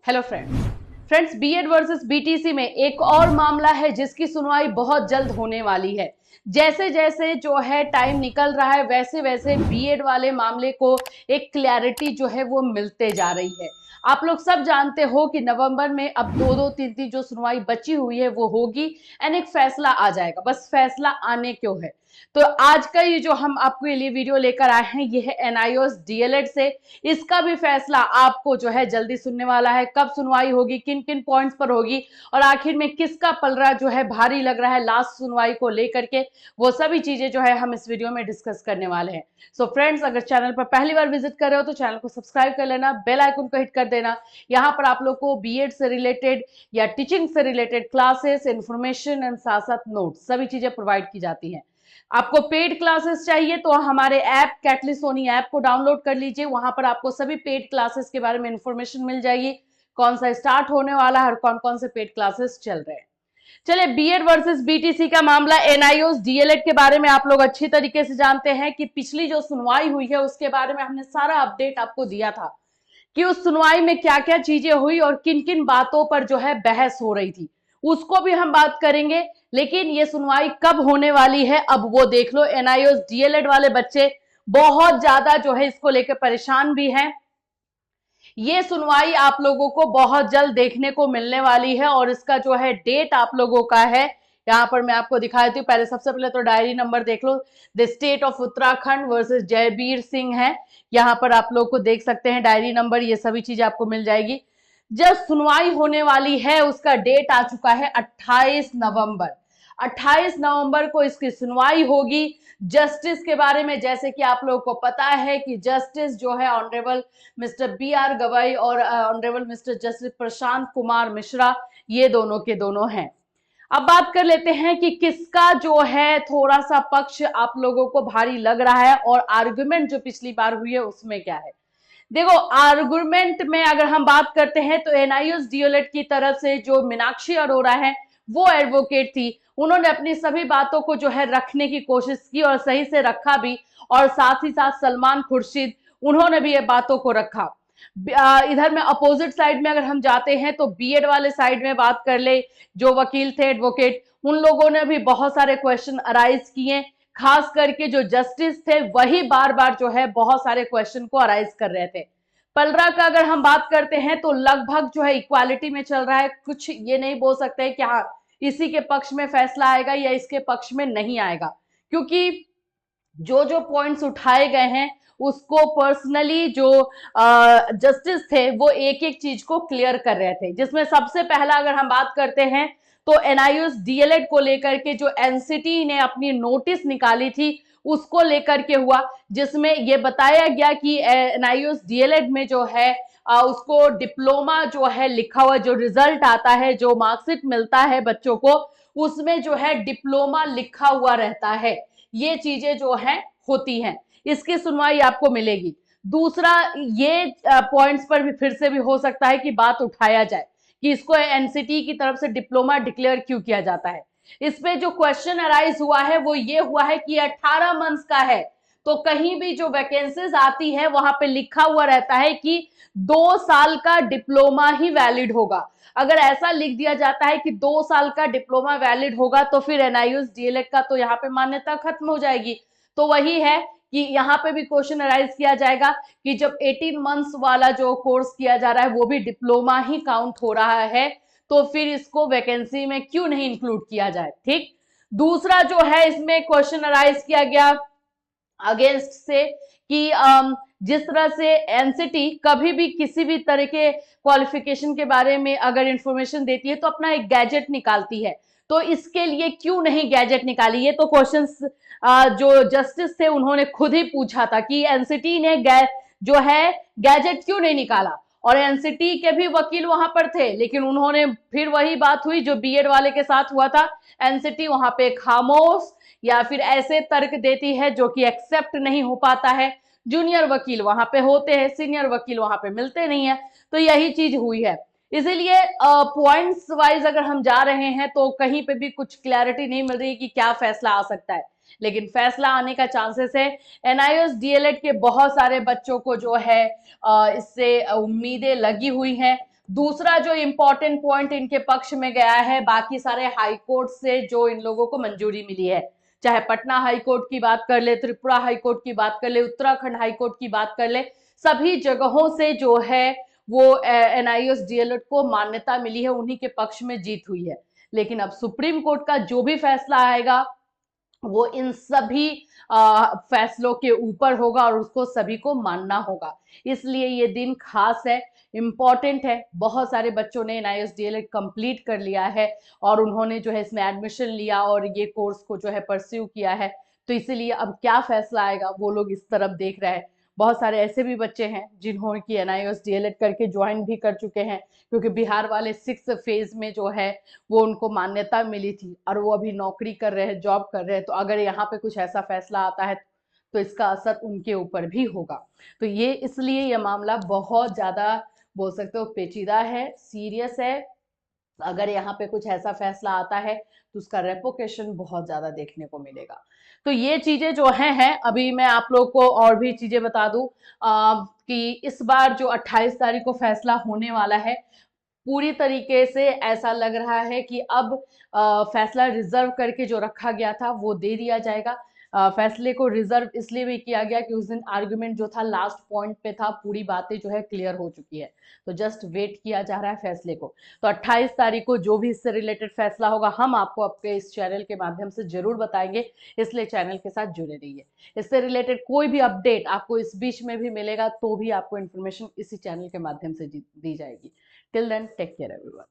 Hello friends, BEd versus BTC में एक और मामला है जिसकी सुनवाई बहुत जल्द होने वाली है। जैसे जैसे जो है टाइम निकल रहा है वैसे वैसे बीएड वाले मामले को एक क्लैरिटी जो है वो मिलते जा रही है। आप लोग सब जानते हो कि नवंबर में अब दो तीन जो सुनवाई बची हुई है वो होगी एंड एक फैसला आ जाएगा। बस फैसला आने क्यों है। तो आज का ये जो हम आपको लिए वीडियो लेकर आए हैं ये है एनआईओएस डीएलएड से। इसका भी फैसला आपको जो है जल्दी सुनने वाला है। कब सुनवाई होगी, किन किन पॉइंट्स पर होगी और आखिर में किसका पलड़ा जो है भारी लग रहा है लास्ट सुनवाई को लेकर के, वो सभी चीजें जो है हम इस वीडियो में डिस्कस करने वाले हैं। सो फ्रेंड्स, अगर चैनल पर पहली बार विजिट कर रहे हो तो चैनल को सब्सक्राइब कर लेना, बेल आइकन को हिट कर देना। यहाँ पर आप लोग को बीएड से रिलेटेड या टीचिंग से रिलेटेड क्लासेस, इंफॉर्मेशन एंड साथ साथ नोट्स सभी चीजें प्रोवाइड की जाती हैं। आपको पेड क्लासेस चाहिए तो हमारे ऐप कैटलिस्ट सोनी ऐप को डाउनलोड कर लीजिए। वहां पर आपको सभी पेड क्लासेस के बारे में इंफॉर्मेशन मिल जाएगी, कौन सा स्टार्ट होने वाला है और कौन कौन से पेड क्लासेस चल रहे हैं। चलिए, बीएड वर्सेस बीटीसी का मामला, एनआईओएस डीएलएड के बारे में आप लोग अच्छी तरीके से जानते हैं कि पिछली जो सुनवाई हुई है उसके बारे में हमने सारा अपडेट आपको दिया था कि उस सुनवाई में क्या क्या चीजें हुई और किन किन बातों पर जो है बहस हो रही थी, उसको भी हम बात करेंगे। लेकिन ये सुनवाई कब होने वाली है अब वो देख लो। एनआईओएस डीएलएड वाले बच्चे बहुत ज्यादा जो है इसको लेकर परेशान भी हैं। ये सुनवाई आप लोगों को बहुत जल्द देखने को मिलने वाली है और इसका जो है डेट आप लोगों का है, यहां पर मैं आपको दिखा देती हूँ। पहले सबसे पहले तो डायरी नंबर देख लो। The state of Uttarakhand versus Jaibir Singh है, यहां पर आप लोग को देख सकते हैं डायरी नंबर, ये सभी चीजें आपको मिल जाएगी। जब सुनवाई होने वाली है उसका डेट आ चुका है 28 नवंबर। 28 नवंबर को इसकी सुनवाई होगी। जस्टिस के बारे में जैसे कि आप लोगों को पता है कि जस्टिस जो है ऑनरेबल मिस्टर बीआर गवाई और honourable mister justice Prashant Kumar Mishra, ये दोनों के दोनों हैं। अब बात कर लेते हैं कि किसका जो है थोड़ा सा पक्ष आप लोगों को भारी लग रहा है और आर्गुमेंट जो पिछली बार हुई है उसमें क्या है। देखो, आर्गुमेंट में अगर हम बात करते हैं तो एनआईओएस डीएलएड की तरफ से जो मीनाक्षी अरोड़ा है वो एडवोकेट थी। उन्होंने अपनी सभी बातों को जो है रखने की कोशिश की और सही से रखा भी, और साथ ही साथ सलमान खुर्शीद उन्होंने भी ये बातों को रखा। इधर में अपोजिट साइड में अगर हम जाते हैं तो बीएड वाले साइड में बात कर ले, जो वकील थे एडवोकेट, उन लोगों ने भी बहुत सारे क्वेश्चन अराइज किए। खास करके जो जस्टिस थे वही बार बार जो है बहुत सारे क्वेश्चन को अराइज कर रहे थे। पलड़ा का अगर हम बात करते हैं तो लगभग जो है इक्वालिटी में चल रहा है। कुछ ये नहीं बोल सकते कि हाँ इसी के पक्ष में फैसला आएगा या इसके पक्ष में नहीं आएगा, क्योंकि जो जो पॉइंट्स उठाए गए हैं उसको पर्सनली जो जस्टिस थे वो एक एक चीज को क्लियर कर रहे थे। जिसमें सबसे पहला अगर हम बात करते हैं तो एनआईओएस डीएलएड को लेकर के जो एनसीटी ने अपनी नोटिस निकाली थी उसको लेकर के हुआ, जिसमें ये बताया गया कि एनआईओएस डीएलएड में जो है उसको डिप्लोमा जो है लिखा हुआ, जो रिजल्ट आता है, जो मार्कशीट मिलता है बच्चों को, उसमें जो है डिप्लोमा लिखा हुआ रहता है। ये चीजें जो है होती हैं, इसकी सुनवाई आपको मिलेगी। दूसरा, ये पॉइंट्स पर भी फिर से भी हो सकता है कि बात उठाया जाए कि इसको एनसीटी की तरफ से डिप्लोमा डिक्लेयर क्यों किया जाता है। इस पे जो क्वेश्चन अराइज हुआ है वो ये हुआ है कि 18 मंथ्स का है तो कहीं भी जो वैकेंसीज आती है वहां पे लिखा हुआ रहता है कि 2 साल का डिप्लोमा ही वैलिड होगा। अगर ऐसा लिख दिया जाता है कि 2 साल का डिप्लोमा वैलिड होगा तो फिर एनआईओएस डीएलएड का तो यहाँ पे मान्यता खत्म हो जाएगी। तो वही है कि यहाँ पे भी क्वेश्चन अराइज किया जाएगा कि जब 18 मंथ्स वाला जो कोर्स किया जा रहा है वो भी डिप्लोमा ही काउंट हो रहा है तो फिर इसको वैकेंसी में क्यों नहीं इंक्लूड किया जाए। ठीक। दूसरा जो है इसमें क्वेश्चन अराइज किया गया अगेंस्ट से कि जिस तरह से एनसीटी कभी भी किसी भी तरह के क्वालिफिकेशन के बारे में अगर इंफॉर्मेशन देती है तो अपना एक गैजेट निकालती है, तो इसके लिए क्यों नहीं गैजेट निकाली। ये तो क्वेश्चंस जो जस्टिस थे उन्होंने खुद ही पूछा था कि एनसीटी ने जो है गैजेट क्यों नहीं निकाला, और एनसीटी के भी वकील वहां पर थे लेकिन उन्होंने फिर वही बात हुई जो बीएड वाले के साथ हुआ था। एनसीटी वहां पे खामोश या फिर ऐसे तर्क देती है जो कि एक्सेप्ट नहीं हो पाता है। जूनियर वकील वहां पे होते हैं, सीनियर वकील वहां पे मिलते नहीं है, तो यही चीज हुई है। इसीलिए पॉइंट्स वाइज अगर हम जा रहे हैं तो कहीं पे भी कुछ क्लैरिटी नहीं मिल रही कि क्या फैसला आ सकता है, लेकिन फैसला आने का चांसेस है। एनआईओएस डीएलएड के बहुत सारे बच्चों को जो है इससे उम्मीदें लगी हुई हैं। दूसरा जो इंपॉर्टेंट पॉइंट इनके पक्ष में गया है, बाकी सारे हाई कोर्ट से जो इन लोगों को मंजूरी मिली है, चाहे पटना हाई कोर्ट की बात कर ले, त्रिपुरा हाई कोर्ट की बात कर ले, उत्तराखंड हाई कोर्ट की बात कर ले, सभी जगहों से जो है वो एनआईओएस डीएलएड को मान्यता मिली है, उन्हीं के पक्ष में जीत हुई है। लेकिन अब सुप्रीम कोर्ट का जो भी फैसला आएगा वो इन सभी फैसलों के ऊपर होगा और उसको सभी को मानना होगा। इसलिए ये दिन खास है, इम्पॉर्टेंट है। बहुत सारे बच्चों ने एनआईएस डीएलएड कंप्लीट कर लिया है और उन्होंने जो है इसमें एडमिशन लिया और ये कोर्स को जो है परस्यू किया है। तो इसीलिए अब क्या फैसला आएगा वो लोग इस तरफ देख रहे हैं। बहुत सारे ऐसे भी बच्चे हैं जिन्होंने की एनआईएस डीएलएड करके ज्वाइन भी कर चुके हैं, क्योंकि बिहार वाले 6 फेज में जो है वो उनको मान्यता मिली थी और वो अभी नौकरी कर रहे हैं, जॉब कर रहे हैं। तो अगर यहाँ पे कुछ ऐसा फैसला आता है तो इसका असर उनके ऊपर भी होगा। तो ये इसलिए यह मामला बहुत ज्यादा बोल सकते हो पेचीदा है, सीरियस है। अगर यहाँ पे कुछ ऐसा फैसला आता है तो उसका रेपोकेशन बहुत ज्यादा देखने को मिलेगा। तो ये चीजें जो हैं अभी मैं आप लोग को और भी चीजें बता दूं कि इस बार जो 28 तारीख को फैसला होने वाला है, पूरी तरीके से ऐसा लग रहा है कि अब फैसला रिजर्व करके जो रखा गया था वो दे दिया जाएगा। फैसले को रिजर्व इसलिए भी किया गया कि उस दिन आर्गुमेंट जो था लास्ट पॉइंट पे था, पूरी बातें जो है क्लियर हो चुकी है। तो जस्ट वेट किया जा रहा है फैसले को। तो 28 तारीख को जो भी इससे रिलेटेड फैसला होगा हम आपको आपके इस चैनल के माध्यम से जरूर बताएंगे, इसलिए चैनल के साथ जुड़े रहिए। इससे रिलेटेड कोई भी अपडेट आपको इस बीच में भी मिलेगा तो भी आपको इन्फॉर्मेशन इसी चैनल के माध्यम से दी जाएगी। Till then, take care everyone.